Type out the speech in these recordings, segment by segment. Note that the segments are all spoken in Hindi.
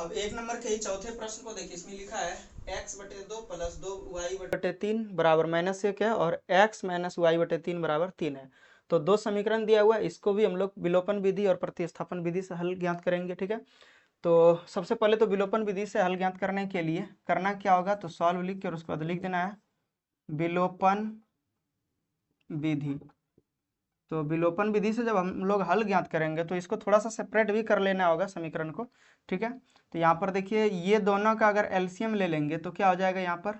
अब एक नंबर के ही चौथे प्रश्न को देखिए, इसमें लिखा है x/2 + 2y/3 बराबर -1 है और x - y/3 बराबर 3 है। तो दो समीकरण दिया हुआ है, इसको भी हम लोग विलोपन विधि और प्रतिस्थापन विधि से हल ज्ञात करेंगे। ठीक है, तो सबसे पहले तो विलोपन विधि से हल ज्ञात करने के लिए करना क्या होगा, तो सॉल्व लिख के और उसके बाद लिख देना है विलोपन विधि। तो विलोपन विधि से जब हम लोग हल ज्ञात करेंगे तो इसको थोड़ा सा सेपरेट भी कर लेना होगा समीकरण को। ठीक है, तो यहाँ पर देखिए ये दोनों का अगर एलसीएम ले लेंगे तो क्या हो जाएगा यहाँ पर,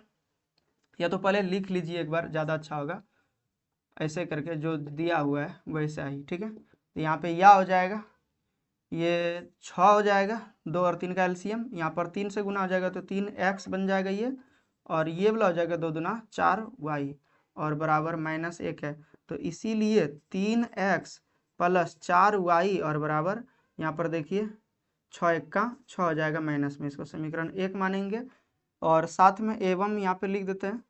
या तो पहले लिख लीजिए एक बार, ज़्यादा अच्छा होगा ऐसे करके जो दिया हुआ है वैसा ही। ठीक है, तो यहाँ पे यह हो जाएगा, ये 6 हो जाएगा, 2 और 3 का एलसीएम, यहाँ पर 3 से गुना हो जाएगा तो 3x बन जाएगा ये, और ये वाला हो जाएगा 2 दूना 4y और बराबर -1 है। तो इसीलिए 3x + 4y और बराबर यहाँ पर देखिए 6 1 का 6 हो जाएगा माइनस में, इसको समीकरण 1 मानेंगे। और साथ में एवं यहाँ पे लिख देते हैं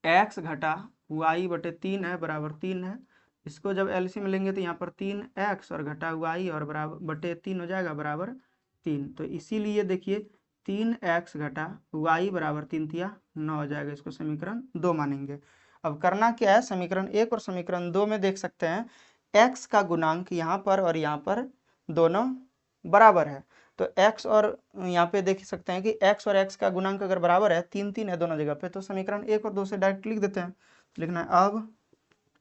x घटा y/3 है बराबर 3 है। इसको जब एलसीएम लेंगे तो यहाँ पर 3x और घटा y और बराबर बटे 3 हो जाएगा बराबर 3। तो इसीलिए देखिए 3x घटा y बराबर 3 तिया 9 हो जाएगा, इसको समीकरण 2 मानेंगे। अब करना क्या है, समीकरण 1 और समीकरण 2 में देख सकते हैं x का गुणांक यहाँ पर और यहाँ पर दोनों बराबर है। तो x और यहाँ पे देख सकते हैं कि x और x का गुणांक अगर बराबर है, 3 3 है दोनों जगह पे, तो समीकरण 1 और 2 से डायरेक्ट लिख देते हैं। लिखना है अब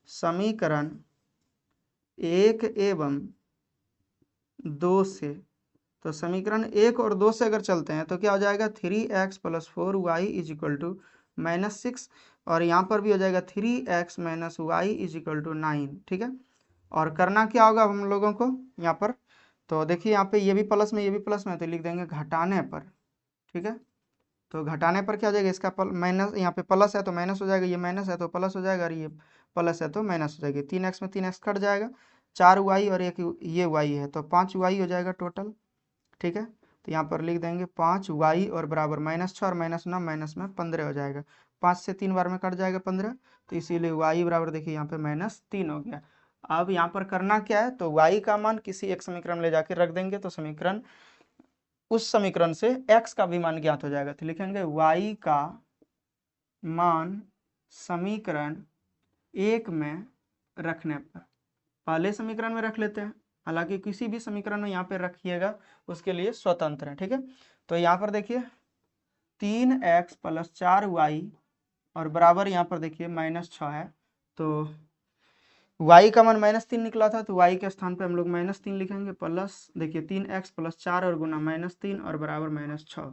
समीकरण 1 एवं 2 से, तो समीकरण 1 और 2 से अगर चलते हैं तो क्या हो जाएगा 3x + 4y = -6, और यहाँ पर भी हो जाएगा 3x - y = 9। ठीक है, और करना क्या होगा हम लोगों को यहाँ पर, तो देखिए यहाँ पे ये भी प्लस में ये भी प्लस में, तो लिख देंगे घटाने पर। ठीक है, तो घटाने पर क्या हो जाएगा, इसका माइनस, यहाँ पे प्लस है तो माइनस हो जाएगा, ये माइनस है तो प्लस हो जाएगा, और ये प्लस है तो माइनस हो जाएगी। 3x में 3x कट जाएगा, 4y और एक ये y है तो 5y हो जाएगा टोटल। ठीक है, तो यहाँ पर लिख देंगे 5y और बराबर -6 और -9 माइनस में 15 हो जाएगा, 5 से 3 बार में कट जाएगा 15, तो इसीलिए y बराबर देखिए यहाँ पे -3 हो गया। अब यहाँ पर करना क्या है, तो y का मान किसी एक समीकरण में ले जाकर रख देंगे, तो समीकरण उस समीकरण से x का भी मान ज्ञात हो जाएगा। तो लिखेंगे y का मान समीकरण 1 में रखने पर, पहले समीकरण में रख लेते हैं, हालांकि किसी भी समीकरण में यहाँ पे रखिएगा उसके लिए स्वतंत्र है। ठीक है, तो यहाँ पर देखिए 3x + 4y और बराबर यहाँ पर देखिए -6 है, तो y का मान -3 निकला था, तो y के स्थान पे हम लोग -3 लिखेंगे, प्लस देखिए 3x + 4 और गुना -3 और बराबर -6।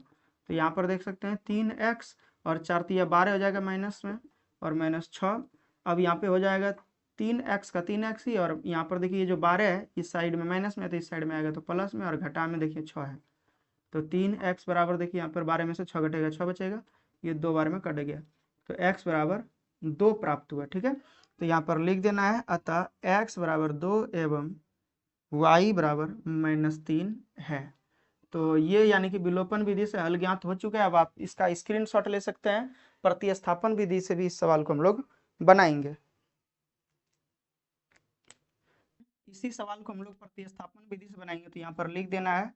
तो यहाँ पर देख सकते हैं 3x और 4 तिया 12 हो जाएगा माइनस में और -6। अब यहाँ पे हो जाएगा 3x का 3x ही, और यहाँ पर देखिए ये जो 12 है इस साइड में माइनस में है तो इस साइड में आएगा तो प्लस में, और घटा में देखिए 6 है, तो 3x बराबर देखिए यहाँ पर 12 में से 6 घटेगा 6 बचेगा, ये 2 बार में कट गया, तो x बराबर 2 प्राप्त हुआ। ठीक है, तो यहाँ पर लिख देना है अतः x बराबर 2 एवं y बराबर -3 है। तो ये यानी कि विलोपन विधि से हल ज्ञात हो चुका है। अब आप इसका स्क्रीनशॉट ले सकते हैं, प्रतिस्थापन विधि से भी इस सवाल को हम लोग बनाएंगे। इसी सवाल को हम लोग प्रतिस्थापन विधि से बनाएंगे, तो यहाँ पर लिख देना है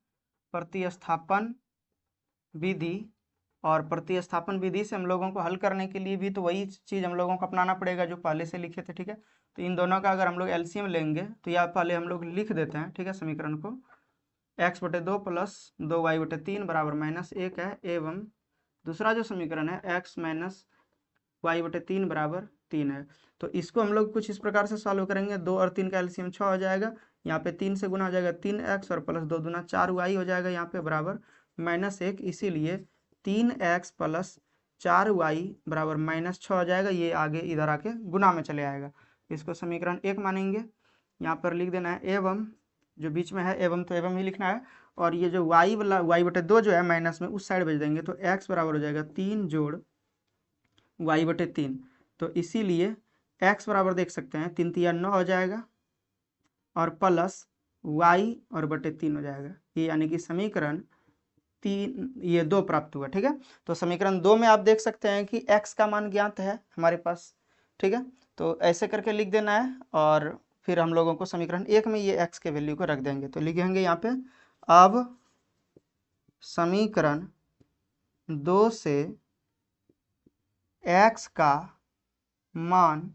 प्रतिस्थापन विधि, और प्रतिस्थापन विधि से हम लोगों को हल करने के लिए भी तो वही चीज़ हम लोगों को अपनाना पड़ेगा जो पहले से लिखे थे। ठीक है, तो इन दोनों का अगर हम लोग एलसीएम लेंगे तो यह पहले हम लोग लिख देते हैं। ठीक है, समीकरण को x/2 + 2y/3 बराबर -1 है, एवं दूसरा जो समीकरण है x - y/3 बराबर 3 है। तो इसको हम लोग कुछ इस प्रकार से सॉल्व करेंगे, 2 और 3 का एलसीएम 6 हो जाएगा, यहाँ पे 3 से गुना हो जाएगा 3x और प्लस 2 दूना 4y हो जाएगा यहाँ पे बराबर -1, इसीलिए 3x + 4y बराबर -6 हो जाएगा, ये आगे इधर आके गुना में चले आएगा, इसको समीकरण 1 मानेंगे। यहाँ पर लिख देना है एवं, जो बीच में है एवं तो एवं ही लिखना है, और ये जो y वाला y/2 जो है माइनस में उस साइड भेज देंगे, तो x बराबर हो जाएगा 3 जोड़ y/3, तो इसीलिए x बराबर देख सकते हैं 3 तिया 9 हो जाएगा और प्लस y और बटे 3 हो जाएगा, ये यानी कि समीकरण 3 ये 2 प्राप्त हुआ। ठीक है, तो समीकरण 2 में आप देख सकते हैं कि x का मान ज्ञात है हमारे पास। ठीक है, तो ऐसे करके लिख देना है, और फिर हम लोगों को समीकरण 1 में ये x के वैल्यू को रख देंगे, तो लिखेंगे यहाँ पे अब समीकरण 2 से x का मान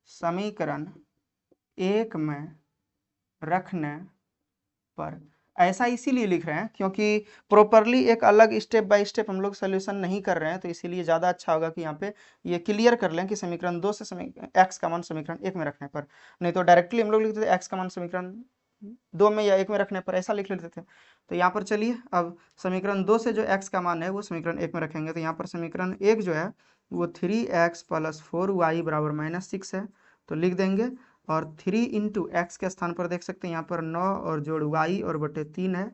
समीकरण 1 में रखने पर, ऐसा इसीलिए लिख रहे हैं क्योंकि प्रॉपरली एक अलग स्टेप बाय स्टेप हम लोग सोल्यूशन नहीं कर रहे हैं, तो इसीलिए ज़्यादा अच्छा होगा कि यहाँ पे ये क्लियर कर लें कि समीकरण 2 से x का मान समीकरण 1 में रखने पर। नहीं तो डायरेक्टली हम लोग लिखते थे x का मान समीकरण 2 में या 1 में रखने पर, ऐसा लिख लेते थे। तो यहाँ पर चलिए अब समीकरण 2 से जो x का मान है वो समीकरण 1 में रखेंगे। तो यहाँ पर समीकरण 1 जो है वो 3x + 4y = -6 है, तो लिख देंगे। और 3 × x के स्थान पर देख सकते हैं यहाँ पर 9 और जोड़ y और बटे 3 है,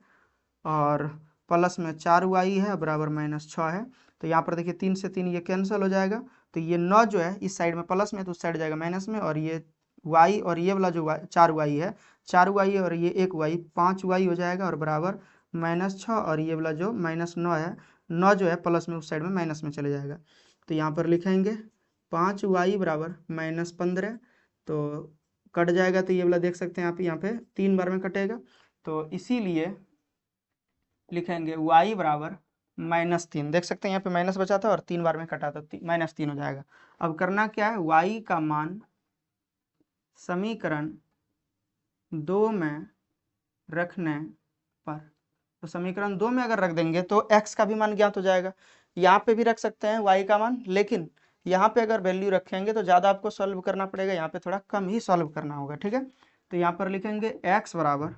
और प्लस में 4y है बराबर -6 है। तो यहाँ पर देखिए 3 से 3 ये कैंसिल हो जाएगा, तो ये 9 जो है इस साइड में प्लस में तो उस साइड जाएगा माइनस में, और ये y और ये वाला जो 4y है, 4y और ये 1y 5y हो जाएगा और बराबर -6, और ये वाला जो -9 है, 9 जो है प्लस में उस साइड में माइनस में चले जाएगा। तो यहाँ पर लिखेंगे 5y = -15, तो कट जाएगा। तो ये वाला देख सकते हैं आप यहाँ पे 3 बार में कटेगा, तो इसीलिए लिखेंगे y = -3। देख सकते हैं यहाँ पे माइनस बचा था और 3 बार में कटा तो -3 हो जाएगा। अब करना क्या है, y का मान समीकरण 2 में रखने पर, तो समीकरण 2 में अगर रख देंगे तो x का भी मान ज्ञात हो जाएगा। यहाँ पे भी रख सकते हैं y का मान, लेकिन यहाँ पे अगर वैल्यू रखेंगे तो ज़्यादा आपको सॉल्व करना पड़ेगा, यहाँ पे थोड़ा कम ही सॉल्व करना होगा, ठीक है। तो यहाँ पर लिखेंगे x =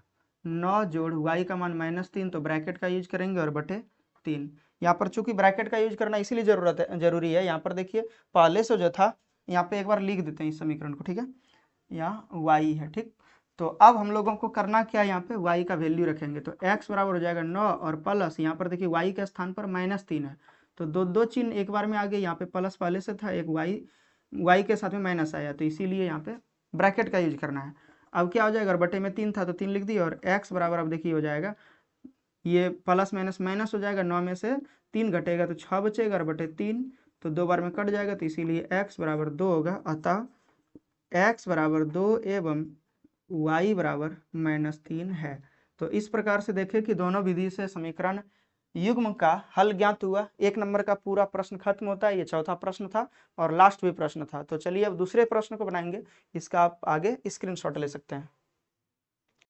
9 जोड़ y का मान -3, तो ब्रैकेट का यूज करेंगे और बटे 3। यहाँ पर चूंकि ब्रैकेट का यूज करना इसीलिए जरूरी है, यहाँ पर देखिए पहले से जो था यहाँ पे एक बार लिख देते हैं इस समीकरण को, ठीक है। यहाँ y है, ठीक। तो अब हम लोगों को करना क्या है, यहाँ पे y का वैल्यू रखेंगे, तो x बराबर हो जाएगा 9 और प्लस यहाँ पर देखिए y के स्थान पर -3 है, तो दो चिन्ह एक बार में आ गए। यहाँ पे प्लस पहले से था, एक y के साथ में माइनस आया, तो इसीलिए यहाँ पे ब्रैकेट का यूज करना है। अब क्या हो जाएगा, बटे में 3 था तो 3 लिख दिया, और x बराबर अब देखिए हो जाएगा, ये प्लस माइनस माइनस हो जाएगा, 9 में से 3 घटेगा तो 6 बचेगा और बटे 3, तो 2 बार में कट जाएगा, तो इसीलिए x = 2 होगा। अतः x = 2 एवं y = -3 है। तो इस प्रकार से देखें कि दोनों विधि से समीकरण युग्म का हल ज्ञात हुआ। 1 नंबर का पूरा प्रश्न खत्म होता है, ये चौथा प्रश्न था और लास्ट भी प्रश्न था। तो चलिए अब दूसरे प्रश्न को बनाएंगे, इसका आप आगे स्क्रीनशॉट ले सकते हैं।